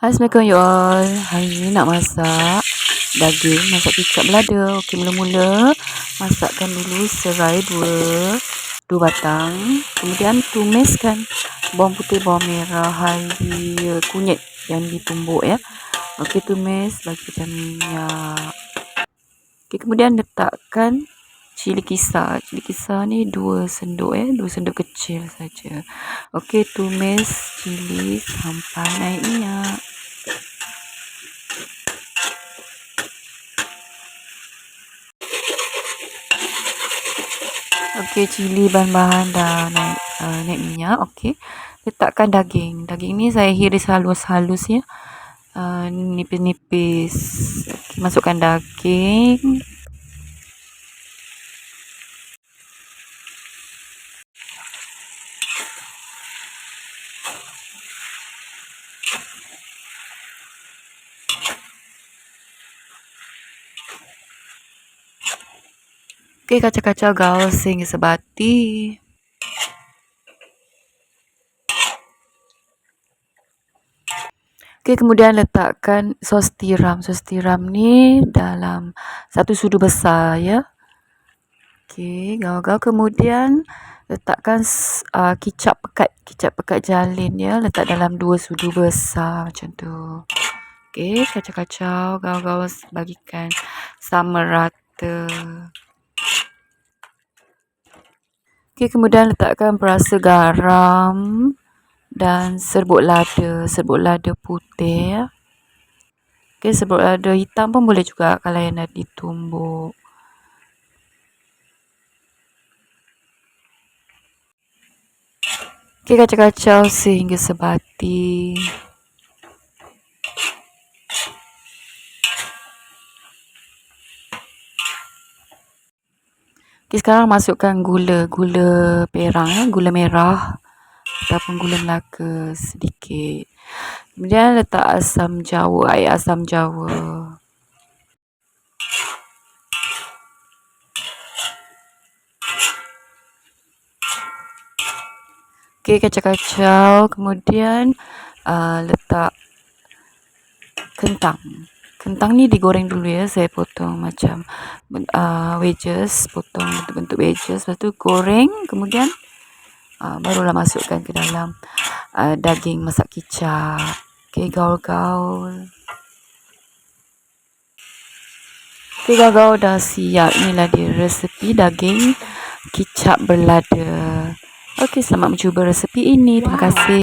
Assalamualaikum you all. Hari ni nak masak daging, masak kicap belada. Okey, mula-mula masakkan dulu serai dua batang. Kemudian tumiskan bawang putih, bawang merah, kunyit yang ditumbuk ya. Okey, tumis bagi pecah minyak. Okey, kemudian letakkan cili kisar. Cili kisar ni 2 sendok 2 sendok kecil saja. Okey, tumis cili sampai naik minyak. Okey, cili bahan-bahan dah naik minyak. Okey, letakkan daging. Daging ni saya iris halus-halus ya. Nipis-nipis. Okey, masukkan daging. Okey, kacau-kacau gaul sehingga sebati. Okey, kemudian letakkan sos tiram. Sos tiram ni dalam 1 sudu besar ya. Okey, gaul-gaul. Kemudian letakkan kicap pekat jalin ya. Letak dalam 2 sudu besar macam tu. Okey, kacau-kacau, gaul-gaul, bagikan sama rata. Okey, kemudian letakkan perasa garam dan serbuk lada putih ya. Okey, serbuk lada hitam pun boleh juga kalau yang dah ditumbuk. Okey, kacau-kacau sehingga sebati. Okey, sekarang masukkan gula perang ya, gula merah ataupun gula Melaka sedikit. Kemudian letak air asam jawa. Okey, kacau-kacau. Kemudian letak kentang. Kentang ni digoreng dulu ya. Saya potong macam wedges, potong bentuk wedges. Lepas tu goreng, kemudian barulah masukkan ke dalam daging masak kicap. Okey, gaul-gaul. Okey, gaul-gaul dah siap. Inilah dia resepi daging kicap berlada. Okey, selamat mencuba resepi ini. Terima kasih.